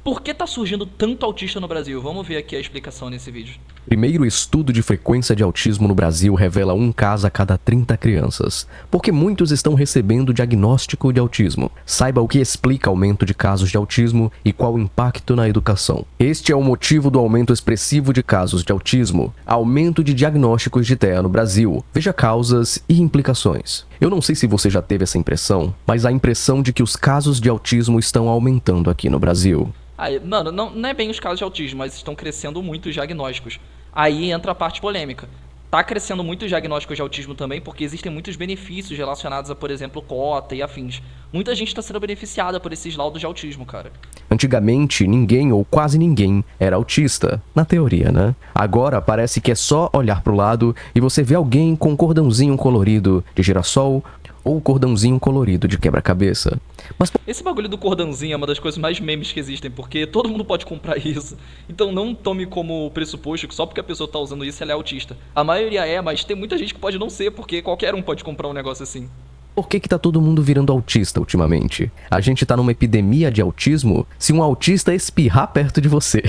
Por que tá surgindo tanto autista no Brasil? Vamos ver aqui a explicação nesse vídeo. Primeiro estudo de frequência de autismo no Brasil revela um caso a cada 30 crianças, porque muitos estão recebendo diagnóstico de autismo. Saiba o que explica aumento de casos de autismo e qual o impacto na educação. Este é o motivo do aumento expressivo de casos de autismo, aumento de diagnósticos de TEA no Brasil. Veja causas e implicações. Eu não sei se você já teve essa impressão, mas a impressão de que os casos de autismo estão aumentando aqui no Brasil. Aí, mano, não é bem os casos de autismo, mas estão crescendo muito os diagnósticos. Aí entra a parte polêmica. Tá crescendo muito os diagnósticos de autismo também porque existem muitos benefícios relacionados a, por exemplo, cota e afins. Muita gente está sendo beneficiada por esses laudos de autismo, cara. Antigamente, ninguém ou quase ninguém era autista, na teoria, né? Agora parece que é só olhar pro lado e você vê alguém com um cordãozinho colorido de girassol ou cordãozinho colorido de quebra-cabeça. Mas esse bagulho do cordãozinho é uma das coisas mais memes que existem, porque todo mundo pode comprar isso. Então não tome como pressuposto que só porque a pessoa tá usando isso ela é autista. A maioria é, mas tem muita gente que pode não ser, porque qualquer um pode comprar um negócio assim. Por que tá todo mundo virando autista ultimamente? A gente tá numa epidemia de autismo se um autista espirrar perto de você.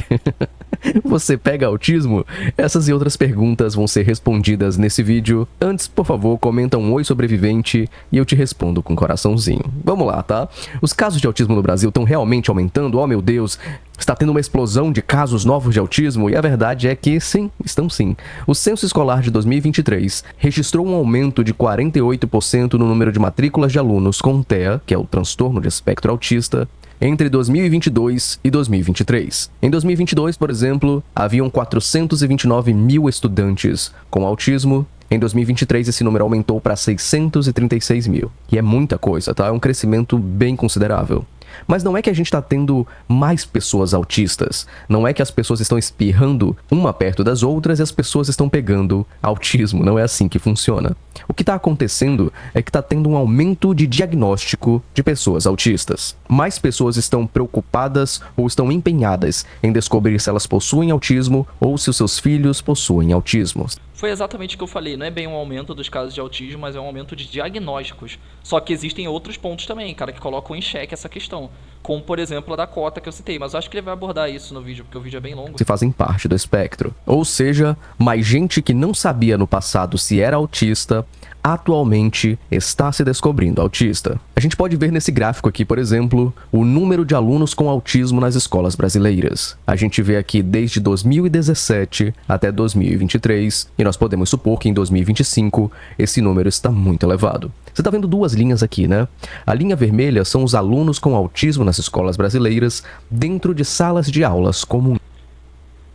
Você pega autismo? Essas e outras perguntas vão ser respondidas nesse vídeo. Antes, por favor, comenta um oi sobrevivente e eu te respondo com coraçãozinho. Vamos lá, tá? Os casos de autismo no Brasil estão realmente aumentando? Oh, meu Deus! Está tendo uma explosão de casos novos de autismo? E a verdade é que sim, estão sim. O censo escolar de 2023 registrou um aumento de 48% no número de matrículas de alunos com TEA, que é o transtorno de espectro autista, entre 2022 e 2023. Em 2022, por exemplo, haviam 429 mil estudantes com autismo. Em 2023, esse número aumentou para 636 mil. E é muita coisa, tá? É um crescimento bem considerável. Mas não é que a gente está tendo mais pessoas autistas. Não é que as pessoas estão espirrando uma perto das outras e as pessoas estão pegando autismo. Não é assim que funciona. O que está acontecendo é que está tendo um aumento de diagnóstico de pessoas autistas. Mais pessoas estão preocupadas ou estão empenhadas em descobrir se elas possuem autismo ou se os seus filhos possuem autismo. Foi exatamente o que eu falei, não é bem um aumento dos casos de autismo, mas é um aumento de diagnósticos. Só que existem outros pontos também, cara, que colocam em xeque essa questão. Como, por exemplo, a da cota que eu citei, mas eu acho que ele vai abordar isso no vídeo, porque o vídeo é bem longo. Se fazem parte do espectro. Ou seja, mais gente que não sabia no passado se era autista, atualmente está se descobrindo autista. A gente pode ver nesse gráfico aqui, por exemplo, o número de alunos com autismo nas escolas brasileiras. A gente vê aqui desde 2017 até 2023, e nós podemos supor que em 2025 esse número está muito elevado. Você está vendo duas linhas aqui, né? A linha vermelha são os alunos com autismo nas escolas brasileiras dentro de salas de aulas comuns.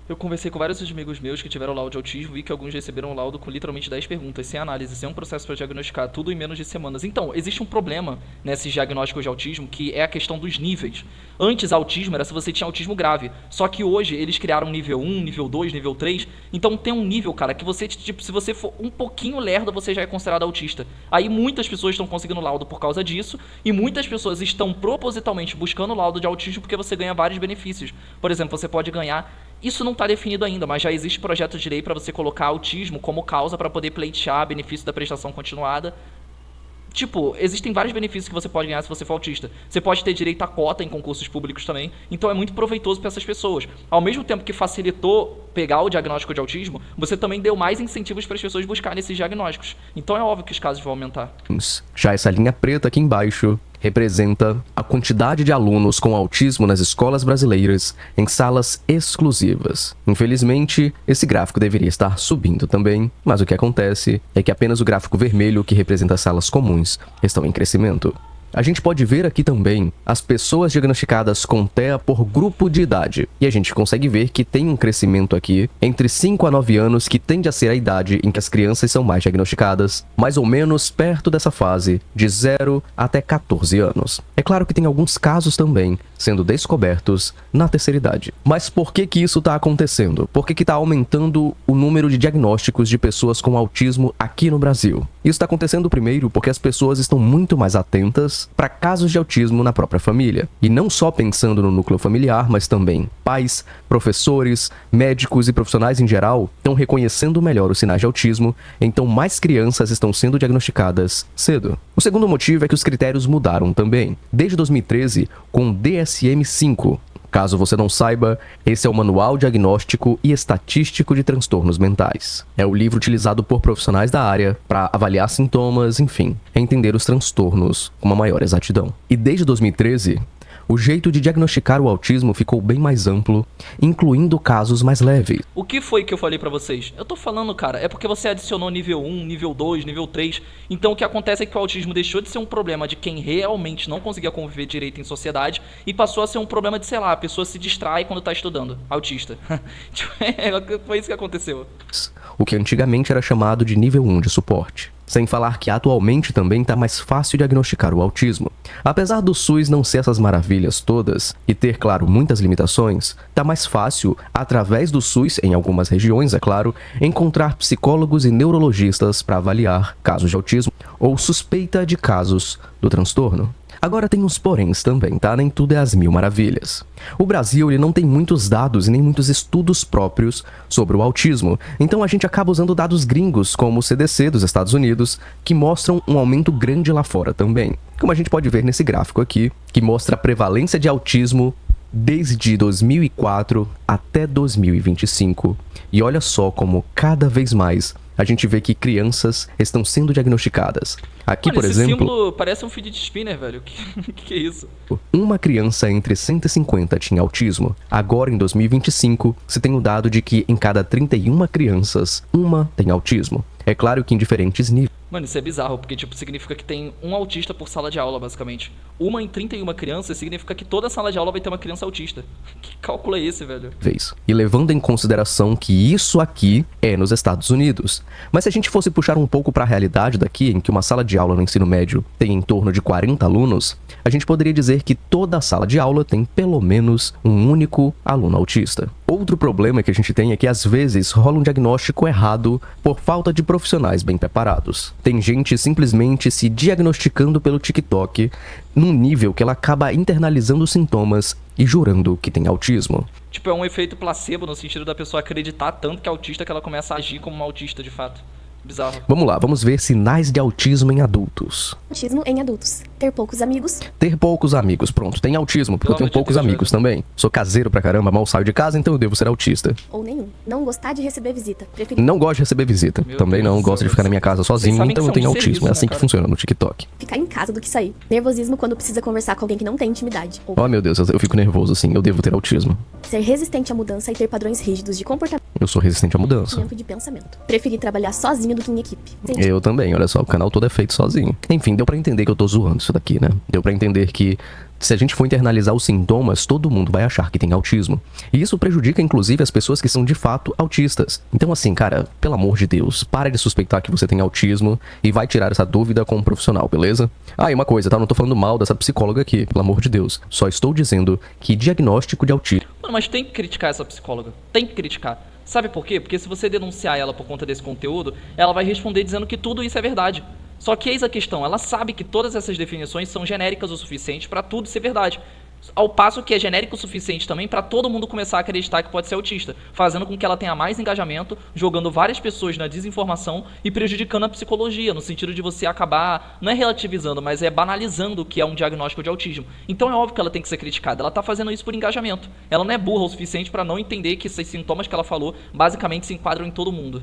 Eu conversei com vários amigos meus que tiveram laudo de autismo e que alguns receberam um laudo com literalmente 10 perguntas, sem análise, sem um processo para diagnosticar, tudo em menos de semanas. Então, existe um problema nesses diagnósticos de autismo, que é a questão dos níveis. Antes, autismo era se você tinha autismo grave, só que hoje eles criaram nível 1, nível 2, nível 3, então tem um nível, cara, que você, tipo, se você for um pouquinho lerdo, você já é considerado autista. Aí muitas pessoas estão conseguindo laudo por causa disso, e muitas pessoas estão propositalmente buscando laudo de autismo porque você ganha vários benefícios. Por exemplo, você pode ganhar... Isso não está definido ainda, mas já existe projeto de lei para você colocar autismo como causa para poder pleitear benefício da prestação continuada. Tipo, existem vários benefícios que você pode ganhar se você for autista. Você pode ter direito a cota em concursos públicos também, então é muito proveitoso para essas pessoas. Ao mesmo tempo que facilitou pegar o diagnóstico de autismo, você também deu mais incentivos para as pessoas buscarem esses diagnósticos. Então é óbvio que os casos vão aumentar. Já essa linha preta aqui embaixo representa a quantidade de alunos com autismo nas escolas brasileiras em salas exclusivas. Infelizmente, esse gráfico deveria estar subindo também, mas o que acontece é que apenas o gráfico vermelho, que representa as salas comuns, estão em crescimento. A gente pode ver aqui também as pessoas diagnosticadas com TEA por grupo de idade. E a gente consegue ver que tem um crescimento aqui entre 5 a 9 anos, que tende a ser a idade em que as crianças são mais diagnosticadas, mais ou menos perto dessa fase, de 0 até 14 anos. É claro que tem alguns casos também sendo descobertos na terceira idade. Mas por que que isso está acontecendo? Por que que está aumentando o número de diagnósticos de pessoas com autismo aqui no Brasil? Isso está acontecendo primeiro porque as pessoas estão muito mais atentas para casos de autismo na própria família. E não só pensando no núcleo familiar, mas também pais, professores, médicos e profissionais em geral estão reconhecendo melhor os sinais de autismo, então mais crianças estão sendo diagnosticadas cedo. O segundo motivo é que os critérios mudaram também. Desde 2013, com o DSM-5, Caso você não saiba, esse é o Manual Diagnóstico e Estatístico de Transtornos Mentais. É o livro utilizado por profissionais da área para avaliar sintomas, enfim, entender os transtornos com uma maior exatidão. E desde 2013, o jeito de diagnosticar o autismo ficou bem mais amplo, incluindo casos mais leves. O que foi que eu falei pra vocês? Eu tô falando, cara, é porque você adicionou nível 1, nível 2, nível 3. Então o que acontece é que o autismo deixou de ser um problema de quem realmente não conseguia conviver direito em sociedade e passou a ser um problema de, sei lá, a pessoa se distrai quando tá estudando. Autista. Foi isso que aconteceu. O que antigamente era chamado de nível 1 de suporte. Sem falar que atualmente também está mais fácil diagnosticar o autismo. Apesar do SUS não ser essas maravilhas todas e ter, claro, muitas limitações, está mais fácil, através do SUS, em algumas regiões, é claro, encontrar psicólogos e neurologistas para avaliar casos de autismo ou suspeita de casos do transtorno. Agora tem uns poréns também, tá? Nem tudo é às mil maravilhas. O Brasil, ele não tem muitos dados e nem muitos estudos próprios sobre o autismo, então a gente acaba usando dados gringos, como o CDC dos Estados Unidos, que mostram um aumento grande lá fora também. Como a gente pode ver nesse gráfico aqui, que mostra a prevalência de autismo desde 2004 até 2025. E olha só como cada vez mais a gente vê que crianças estão sendo diagnosticadas. Aqui, Mano, por esse exemplo, símbolo parece um fidget spinner, velho. Que é isso? uma criança entre 150 tinha autismo. Agora, em 2025, se tem o dado de que em cada 31 crianças, uma tem autismo. É claro que em diferentes níveis. Mano, isso é bizarro, porque tipo, significa que tem um autista por sala de aula, basicamente. Uma em 31 crianças significa que toda sala de aula vai ter uma criança autista. Que cálculo é esse, velho? E levando em consideração que isso aqui é nos Estados Unidos. Mas se a gente fosse puxar um pouco para a realidade daqui, em que uma sala de aula no ensino médio tem em torno de 40 alunos, a gente poderia dizer que toda sala de aula tem pelo menos um único aluno autista. Outro problema que a gente tem é que às vezes rola um diagnóstico errado por falta de profissionais bem preparados. Tem gente simplesmente se diagnosticando pelo TikTok num nível que ela acaba internalizando os sintomas e jurando que tem autismo. Tipo, é um efeito placebo no sentido da pessoa acreditar tanto que é autista que ela começa a agir como uma autista de fato. Bizarro. Vamos lá, vamos ver sinais de autismo em adultos. Autismo em adultos. Ter poucos amigos. Ter poucos amigos, pronto. Tem autismo, porque eu tenho Pelo amor de poucos Deus, amigos velho. também. Sou caseiro pra caramba, mal saio de casa, então eu devo ser autista. Ou nenhum. Não gostar de receber visita. Preferir Não gosto de receber visita. Meu Também Deus não do gosto céu, de ficar na minha casa sozinho, sabem então que eu tenho são de autismo. serviço, É assim né, que cara? funciona no TikTok. ficar em casa do que sair. Nervosismo quando precisa conversar com alguém que não tem intimidade. Ou Oh meu Deus, eu fico nervoso assim, eu devo ter autismo. ser resistente à mudança e ter padrões rígidos de comportamento Eu sou resistente à mudança. e de pensamento. Preferir trabalhar sozinho do que em equipe. Eu também, olha só, o canal todo é feito sozinho. Enfim, deu pra entender que eu tô zoando isso daqui, né? Deu pra entender que se a gente for internalizar os sintomas, todo mundo vai achar que tem autismo. E isso prejudica, inclusive, as pessoas que são de fato autistas. Então, assim, cara, pelo amor de Deus, para de suspeitar que você tem autismo e vai tirar essa dúvida com um profissional, beleza? Ah, e uma coisa, tá? Não tô falando mal dessa psicóloga aqui, pelo amor de Deus. Só estou dizendo que diagnóstico de autismo... Mano, mas tem que criticar essa psicóloga. Tem que criticar. Sabe por quê? Porque se você denunciar ela por conta desse conteúdo, ela vai responder dizendo que tudo isso é verdade. Só que eis a questão, ela sabe que todas essas definições são genéricas o suficiente pra tudo ser verdade. Ao passo que é genérico o suficiente também pra todo mundo começar a acreditar que pode ser autista, fazendo com que ela tenha mais engajamento, jogando várias pessoas na desinformação e prejudicando a psicologia, no sentido de você acabar, não é relativizando, mas é banalizando o que é um diagnóstico de autismo. Então é óbvio que ela tem que ser criticada, ela tá fazendo isso por engajamento. Ela não é burra o suficiente pra não entender que esses sintomas que ela falou basicamente se enquadram em todo mundo.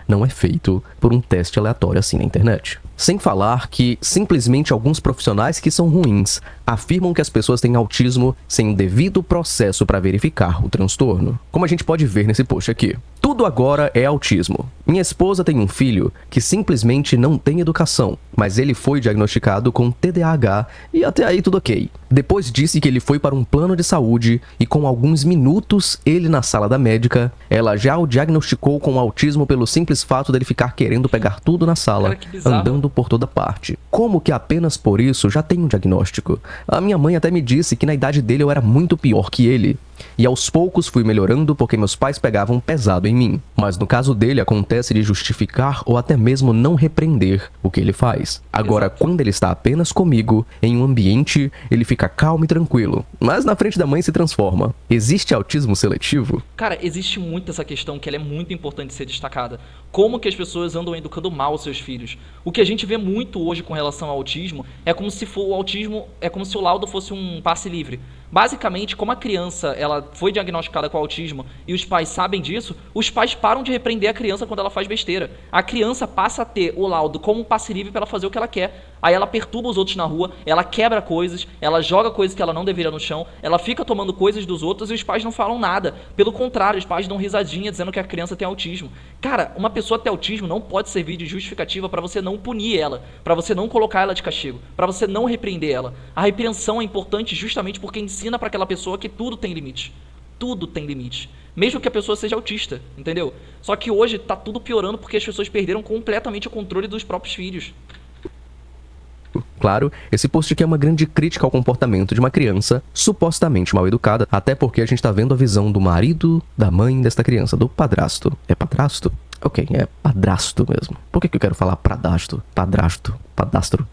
não é feito por um teste aleatório assim na internet. Sem falar que simplesmente alguns profissionais que são ruins afirmam que as pessoas têm autismo sem o devido processo para verificar o transtorno. Como a gente pode ver nesse post aqui. Tudo agora é autismo. Minha esposa tem um filho que simplesmente não tem educação, mas ele foi diagnosticado com TDAH e até aí tudo ok. Depois disse que ele foi para um plano de saúde e com alguns minutos ele na sala da médica, ela já o diagnosticou com autismo pelo simples fato dele ficar querendo pegar tudo na sala, Cara, que bizarro. andando por toda parte. Como que apenas por isso já tem um diagnóstico? A minha mãe até me disse que na idade dele eu era muito pior que ele. E aos poucos fui melhorando porque meus pais pegavam pesado em mim. Mas no caso dele acontece de justificar ou até mesmo não repreender o que ele faz. Agora, Exato. quando ele está apenas comigo, em um ambiente, ele fica calmo e tranquilo. Mas na frente da mãe se transforma. Existe autismo seletivo? Cara, existe muito essa questão que ela é muito importante ser destacada. Como que as pessoas andam educando mal os seus filhos. O que a gente vê muito hoje com relação ao autismo é como se o autismo é como se o laudo fosse um passe livre. Basicamente, como a criança ela foi diagnosticada com autismo e os pais sabem disso, os pais param de repreender a criança quando ela faz besteira. A criança passa a ter o laudo como um passe livre para ela fazer o que ela quer. Aí ela perturba os outros na rua, ela quebra coisas, ela joga coisas que ela não deveria no chão, ela fica tomando coisas dos outros e os pais não falam nada. Pelo contrário, os pais dão risadinha dizendo que a criança tem autismo. Cara, uma pessoa ter autismo não pode servir de justificativa para você não punir ela, para você não colocar ela de castigo, para você não repreender ela. A repreensão é importante justamente porque ensina para aquela pessoa que tudo tem limite. Tudo tem limite. Mesmo que a pessoa seja autista, entendeu? Só que hoje tá tudo piorando porque as pessoas perderam completamente o controle dos próprios filhos. Claro, esse post aqui é uma grande crítica ao comportamento de uma criança supostamente mal educada, até porque a gente tá vendo a visão do marido, da mãe desta criança, do padrasto. É padrasto? Ok, é padrasto mesmo. Por que eu quero falar pradasto, padrasto, padastro?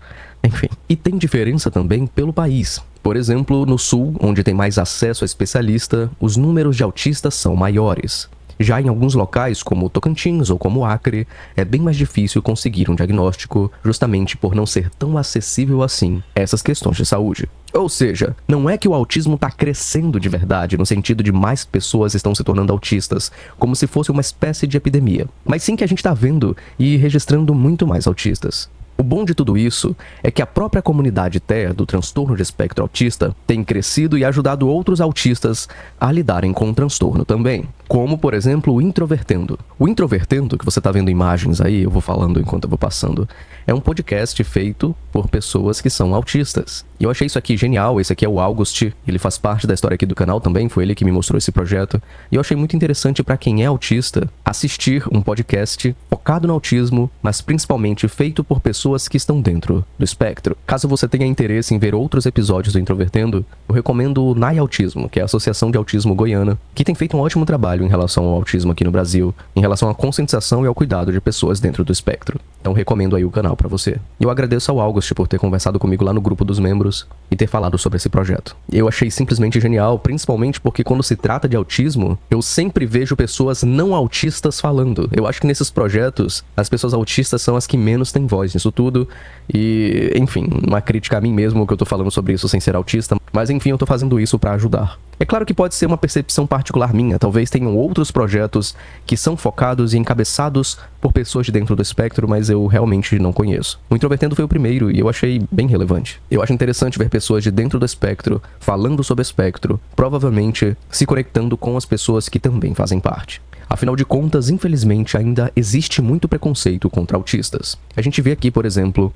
Enfim. E tem diferença também pelo país. Por exemplo, no sul, onde tem mais acesso a especialista, os números de autistas são maiores. Já em alguns locais, como Tocantins ou como Acre, é bem mais difícil conseguir um diagnóstico, justamente por não ser tão acessível assim essas questões de saúde. Ou seja, não é que o autismo está crescendo de verdade, no sentido de mais pessoas estão se tornando autistas, como se fosse uma espécie de epidemia, mas sim que a gente está vendo e registrando muito mais autistas. O bom de tudo isso é que a própria comunidade TEA do transtorno de espectro autista tem crescido e ajudado outros autistas a lidarem com o transtorno também. Como, por exemplo, o Introvertendo. O Introvertendo, que você está vendo imagens aí, eu vou falando enquanto eu vou passando, é um podcast feito por pessoas que são autistas. E eu achei isso aqui genial, esse aqui é o August, ele faz parte da história aqui do canal também, foi ele que me mostrou esse projeto. E eu achei muito interessante para quem é autista assistir um podcast focado no autismo, mas principalmente feito por pessoas que estão dentro do espectro. Caso você tenha interesse em ver outros episódios do Introvertendo, eu recomendo o NAI Autismo, que é a Associação de Autismo Goiana, que tem feito um ótimo trabalho em relação ao autismo aqui no Brasil, em relação à conscientização e ao cuidado de pessoas dentro do espectro. Então recomendo aí o canal pra você. E eu agradeço ao August por ter conversado comigo lá no grupo dos membros e ter falado sobre esse projeto. Eu achei simplesmente genial, principalmente porque quando se trata de autismo, eu sempre vejo pessoas não autistas falando. Eu acho que nesses projetos, as pessoas autistas são as que menos têm voz nisso tudo. E, enfim, uma crítica a mim mesmo que eu tô falando sobre isso sem ser autista. Mas enfim, eu tô fazendo isso pra ajudar. É claro que pode ser uma percepção particular minha, talvez tenham outros projetos que são focados e encabeçados por pessoas de dentro do espectro, mas eu realmente não conheço. O Introvertendo foi o primeiro e eu achei bem relevante. Eu acho interessante ver pessoas de dentro do espectro falando sobre o espectro, provavelmente se conectando com as pessoas que também fazem parte. Afinal de contas, infelizmente, ainda existe muito preconceito contra autistas. A gente vê aqui, por exemplo,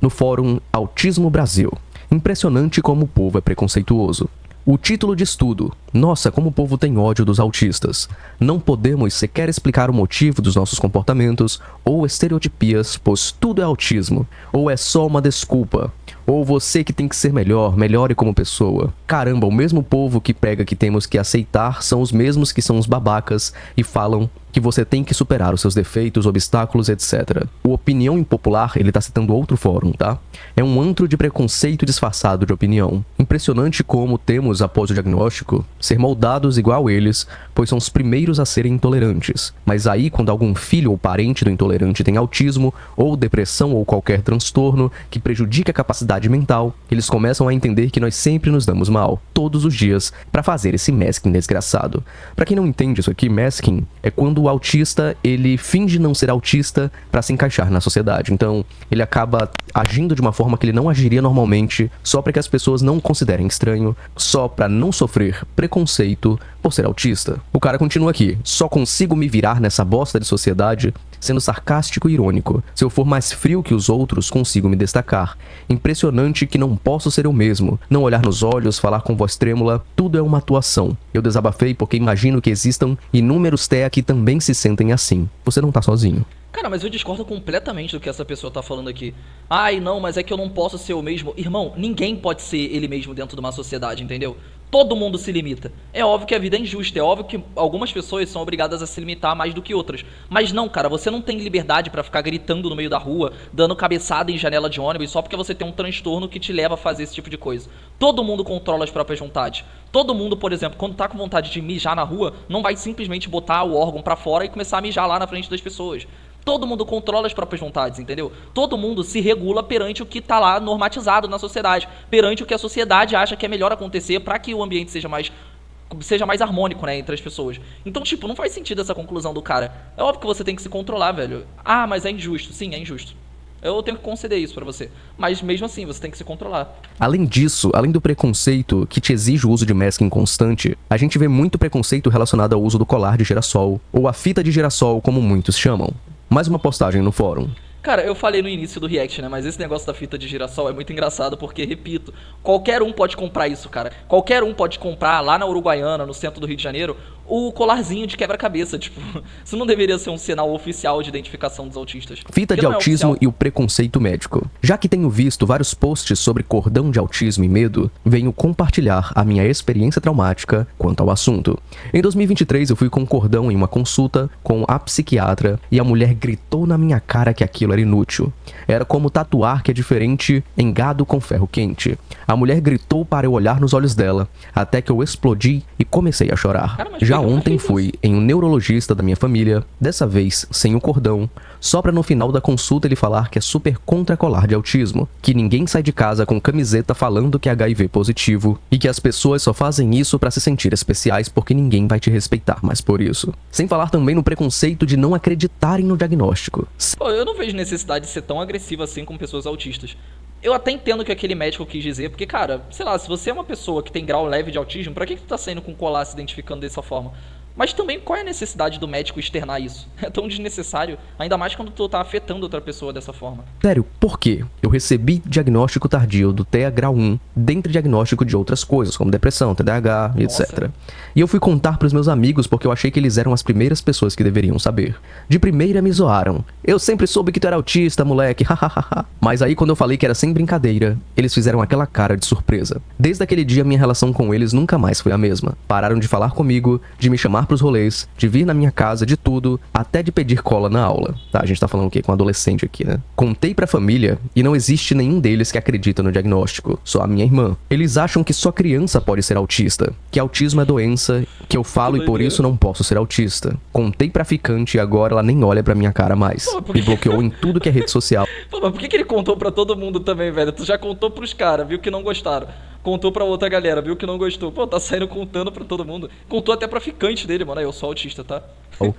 no fórum Autismo Brasil. Impressionante como o povo é preconceituoso. O título de estudo: Nossa, como o povo tem ódio dos autistas. Não podemos sequer explicar o motivo dos nossos comportamentos ou estereotipias, pois tudo é autismo. Ou é só uma desculpa. Ou você que tem que ser melhor, melhore como pessoa. Caramba, o mesmo povo que prega que temos que aceitar são os mesmos que são os babacas e falam que você tem que superar os seus defeitos, obstáculos, etc. O Opinião Impopular, ele tá citando outro fórum, tá? É um antro de preconceito disfarçado de opinião. Impressionante como temos, após o diagnóstico, ser moldados igual eles, pois são os primeiros a serem intolerantes. Mas aí, quando algum filho ou parente do intolerante tem autismo, ou depressão ou qualquer transtorno que prejudique a capacidade mental, eles começam a entender que nós sempre nos damos mal, todos os dias, para fazer esse masking desgraçado. Pra quem não entende isso aqui, masking é quando o autista, ele finge não ser autista para se encaixar na sociedade. Então, ele acaba agindo de uma forma que ele não agiria normalmente, só para que as pessoas não o considerem estranho, só para não sofrer preconceito por ser autista. O cara continua aqui: só consigo me virar nessa bosta de sociedade sendo sarcástico e irônico. Se eu for mais frio que os outros, consigo me destacar. Impressionante que não posso ser eu mesmo. Não olhar nos olhos, falar com voz trêmula, tudo é uma atuação. Eu desabafei porque imagino que existam inúmeros TEA que também se sentem assim. Você não tá sozinho. Cara, mas eu discordo completamente do que essa pessoa tá falando aqui. Ai, não, mas é que eu não posso ser eu mesmo. Irmão, ninguém pode ser ele mesmo dentro de uma sociedade, entendeu? Todo mundo se limita. É óbvio que a vida é injusta, é óbvio que algumas pessoas são obrigadas a se limitar mais do que outras. Mas não, cara, você não tem liberdade pra ficar gritando no meio da rua, dando cabeçada em janela de ônibus, só porque você tem um transtorno que te leva a fazer esse tipo de coisa. Todo mundo controla as próprias vontades. Todo mundo, por exemplo, quando tá com vontade de mijar na rua, não vai simplesmente botar o órgão pra fora e começar a mijar lá na frente das pessoas. Todo mundo controla as próprias vontades, entendeu? Todo mundo se regula perante o que tá lá normatizado na sociedade, perante o que a sociedade acha que é melhor acontecer para que o ambiente seja mais harmônico, né, entre as pessoas. Então, tipo, não faz sentido essa conclusão do cara. É óbvio que você tem que se controlar, velho. Ah, mas é injusto. Sim, é injusto. Eu tenho que conceder isso pra você. Mas mesmo assim, você tem que se controlar. Além disso, além do preconceito que te exige o uso de masking constante, a gente vê muito preconceito relacionado ao uso do colar de girassol, ou a fita de girassol, como muitos chamam. Mais uma postagem no fórum. Cara, eu falei no início do react, né? Mas esse negócio da fita de girassol é muito engraçado porque, repito, qualquer um pode comprar isso, cara. Qualquer um pode comprar lá na Uruguaiana, no centro do Rio de Janeiro, o colarzinho de quebra-cabeça. Tipo, isso não deveria ser um sinal oficial de identificação dos autistas. Fita de autismo e o preconceito médico. Já que tenho visto vários posts sobre cordão de autismo e medo, venho compartilhar a minha experiência traumática quanto ao assunto. Em 2023, eu fui com cordão em uma consulta com a psiquiatra e a mulher gritou na minha cara que aquilo era inútil. Era como tatuar que é diferente em gado com ferro quente. A mulher gritou para eu olhar nos olhos dela, até que eu explodi e comecei a chorar. Cara, Já ontem fui em um neurologista da minha família, dessa vez sem o cordão, só pra no final da consulta ele falar que é super contra colar de autismo, que ninguém sai de casa com camiseta falando que é HIV positivo e que as pessoas só fazem isso pra se sentir especiais porque ninguém vai te respeitar mais por isso. Sem falar também no preconceito de não acreditarem no diagnóstico. Pô, eu não vejo necessidade de ser tão agressivo assim com pessoas autistas. Eu até entendo o que aquele médico quis dizer, porque, cara, sei lá, se você é uma pessoa que tem grau leve de autismo, pra que tu tá saindo com colar se identificando dessa forma? Mas também, qual é a necessidade do médico externar isso? É tão desnecessário, ainda mais quando tu tá afetando outra pessoa dessa forma. Sério, por quê? Eu recebi diagnóstico tardio do TEA grau 1, dentre diagnóstico de outras coisas, como depressão, TDAH, etc. E eu fui contar pros meus amigos porque eu achei que eles eram as primeiras pessoas que deveriam saber. De primeira me zoaram. Eu sempre soube que tu era autista, moleque, hahaha. Mas aí quando eu falei que era sem brincadeira, eles fizeram aquela cara de surpresa. Desde aquele dia minha relação com eles nunca mais foi a mesma. Pararam de falar comigo, de me chamar pros rolês, de vir na minha casa, de tudo, até de pedir cola na aula. Tá, a gente tá falando o quê? Com um adolescente aqui, né? Contei pra família e não existe nenhum deles que acredita no diagnóstico, só a minha irmã. Eles acham que só criança pode ser autista, que autismo é doença, que eu falo e por isso não posso ser autista. Contei pra ficante e agora ela nem olha pra minha cara mais. Me bloqueou em tudo que é rede social. Pô, mas por que ele contou pra todo mundo também, velho? Tu já contou pros caras, viu que não gostaram. Contou pra outra galera, viu que não gostou. Pô, tá saindo contando pra todo mundo. Contou até pra ficante dele, mano. Aí, eu sou autista, tá?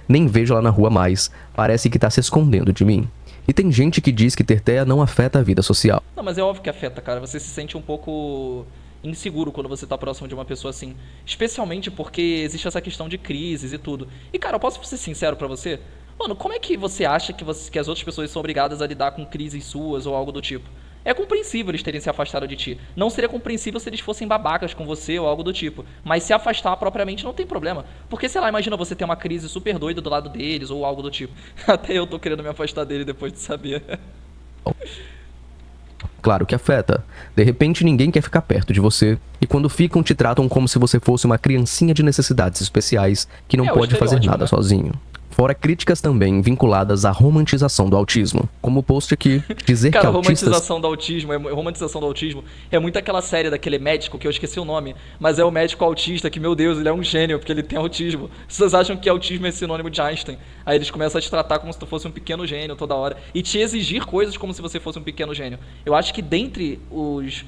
Nem vejo ela na rua mais. Parece que tá se escondendo de mim. E tem gente que diz que ter TEA não afeta a vida social. Não, mas é óbvio que afeta, cara. Você se sente um pouco inseguro quando você tá próximo de uma pessoa assim. Especialmente porque existe essa questão de crises e tudo. E, cara, eu posso ser sincero pra você? Mano, como é que você acha que as outras pessoas são obrigadas a lidar com crises suas ou algo do tipo? É compreensível eles terem se afastado de ti. Não seria compreensível se eles fossem babacas com você ou algo do tipo. Mas se afastar propriamente não tem problema. Porque, sei lá, imagina você ter uma crise super doida do lado deles ou algo do tipo. Até eu tô querendo me afastar dele depois de saber. Claro que afeta. De repente ninguém quer ficar perto de você. E quando ficam, te tratam como se você fosse uma criancinha de necessidades especiais que não pode fazer nada sozinho. Fora críticas também vinculadas à romantização do autismo. Como o post aqui, dizer Cara, que autistas... romantização do autismo é muito aquela série daquele médico, que eu esqueci o nome, mas é o médico autista que, meu Deus, ele é um gênio, porque ele tem autismo. Vocês acham que autismo é sinônimo de Einstein. Aí eles começam a te tratar como se tu fosse um pequeno gênio toda hora. E te exigir coisas como se você fosse um pequeno gênio. Eu acho que dentre os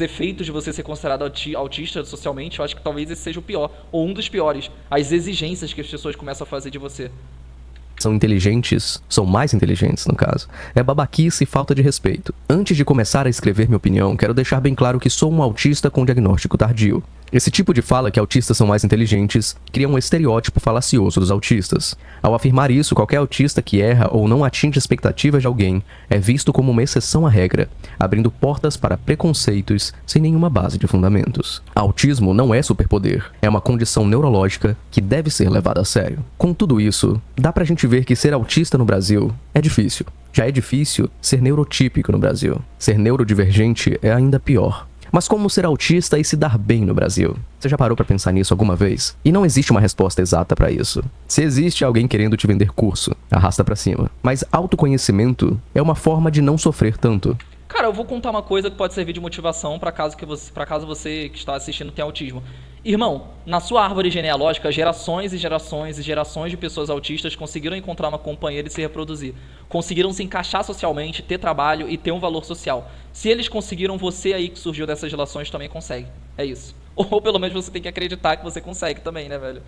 efeitos de você ser considerado autista socialmente, eu acho que talvez esse seja o pior, ou um dos piores, as exigências que as pessoas começam a fazer de você. São inteligentes, são mais inteligentes no caso. É babaquice e falta de respeito. Antes de começar a escrever minha opinião, quero deixar bem claro que sou um autista com diagnóstico tardio. Esse tipo de fala que autistas são mais inteligentes cria um estereótipo falacioso dos autistas. Ao afirmar isso, qualquer autista que erra ou não atinge expectativas de alguém é visto como uma exceção à regra, abrindo portas para preconceitos sem nenhuma base de fundamentos. Autismo não é superpoder, é uma condição neurológica que deve ser levada a sério. Com tudo isso, dá pra gente ver que ser autista no Brasil é difícil. Já é difícil ser neurotípico no Brasil. Ser neurodivergente é ainda pior. Mas como ser autista e se dar bem no Brasil? Você já parou pra pensar nisso alguma vez? E não existe uma resposta exata pra isso. Se existe alguém querendo te vender curso, arrasta pra cima. Mas autoconhecimento é uma forma de não sofrer tanto. Cara, eu vou contar uma coisa que pode servir de motivação para caso você que está assistindo tenha autismo. Irmão, na sua árvore genealógica, gerações e gerações e gerações de pessoas autistas conseguiram encontrar uma companheira e se reproduzir. Conseguiram se encaixar socialmente, ter trabalho e ter um valor social. Se eles conseguiram, você aí que surgiu dessas relações também consegue. É isso. Ou pelo menos você tem que acreditar que você consegue também, né, velho?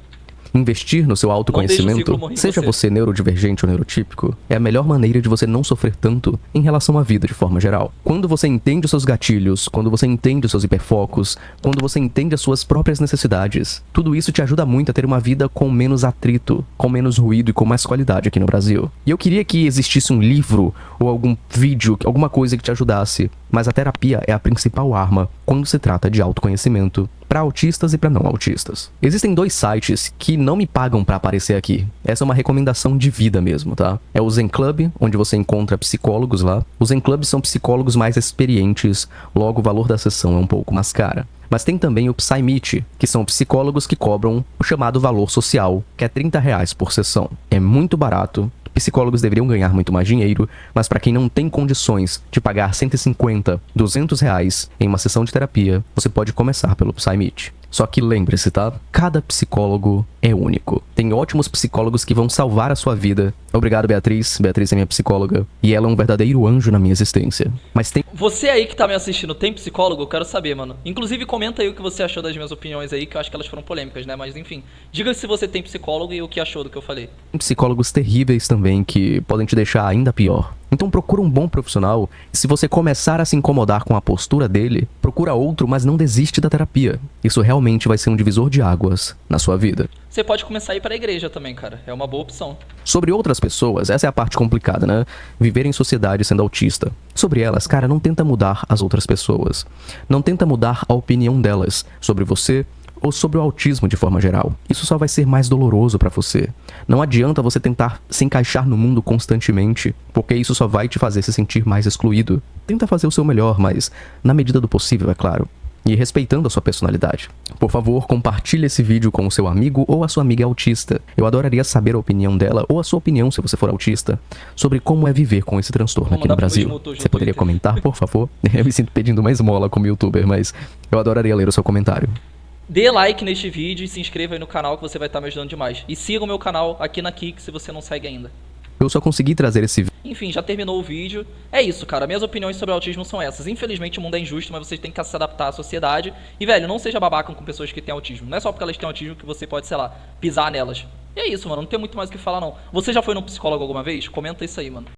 Investir no seu Não deixa o autoconhecimento, ciclo morrer em seja você. você neurodivergente ou neurotípico, é a melhor maneira de você não sofrer tanto em relação à vida de forma geral. Quando você entende os seus gatilhos, quando você entende os seus hiperfocos, quando você entende as suas próprias necessidades, tudo isso te ajuda muito a ter uma vida com menos atrito, com menos ruído e com mais qualidade aqui no Brasil. E eu queria que existisse um livro ou algum vídeo, alguma coisa que te ajudasse, mas a terapia é a principal arma quando se trata de autoconhecimento para autistas e para não autistas. Existem 2 sites que não me pagam para aparecer aqui. Essa é uma recomendação de vida mesmo, tá? É o Zen Club, onde você encontra psicólogos lá. Os Zen Club são psicólogos mais experientes, logo o valor da sessão é um pouco mais cara. Mas tem também o PsyMeet, que são psicólogos que cobram o chamado valor social, que é R$30 por sessão. É muito barato. Psicólogos deveriam ganhar muito mais dinheiro, mas para quem não tem condições de pagar 150, R$200 em uma sessão de terapia, você pode começar pelo PsyMeet. Só que lembre-se, tá? Cada psicólogo é único. Tem ótimos psicólogos que vão salvar a sua vida. Obrigado, Beatriz. Beatriz é minha psicóloga. E ela é um verdadeiro anjo na minha existência. Mas tem... Você aí que tá me assistindo, tem psicólogo? Eu quero saber, mano. Inclusive, comenta aí o que você achou das minhas opiniões aí, que eu acho que elas foram polêmicas, né? Mas enfim, diga se você tem psicólogo e o que achou do que eu falei. psicólogos terríveis também que podem te deixar ainda pior. Então procura um bom profissional. E se você começar a se incomodar com a postura dele, procura outro, mas não desiste da terapia. Isso realmente vai ser um divisor de águas na sua vida. Você pode começar a ir pra igreja também, cara. É uma boa opção. Sobre outras pessoas, essa é a parte complicada, né? Viver em sociedade sendo autista. Sobre elas, cara, não tenta mudar as outras pessoas. Não tenta mudar a opinião delas sobre você ou sobre o autismo de forma geral. Isso só vai ser mais doloroso pra você. Não adianta você tentar se encaixar no mundo constantemente, porque isso só vai te fazer se sentir mais excluído. Tenta fazer o seu melhor, mas na medida do possível, é claro. E respeitando a sua personalidade. Por favor, compartilhe esse vídeo com o seu amigo ou a sua amiga autista. Eu adoraria saber a opinião dela, ou a sua opinião, se você for autista, sobre como é viver com esse transtorno aqui no Brasil. Você poderia comentar, por favor? Eu me sinto pedindo uma esmola como youtuber, mas eu adoraria ler o seu comentário. Dê like neste vídeo e se inscreva aí no canal que você vai estar me ajudando demais. E siga o meu canal aqui na Kik se você não segue ainda. Eu só consegui trazer esse vídeo. Enfim, já terminou o vídeo. É isso, cara. Minhas opiniões sobre autismo são essas. Infelizmente o mundo é injusto, mas você tem que se adaptar à sociedade. E, velho, não seja babaca com pessoas que têm autismo. Não é só porque elas têm autismo que você pode, sei lá, pisar nelas. E é isso, mano. Não tem muito mais o que falar, não. Você já foi num psicólogo alguma vez? Comenta isso aí, mano.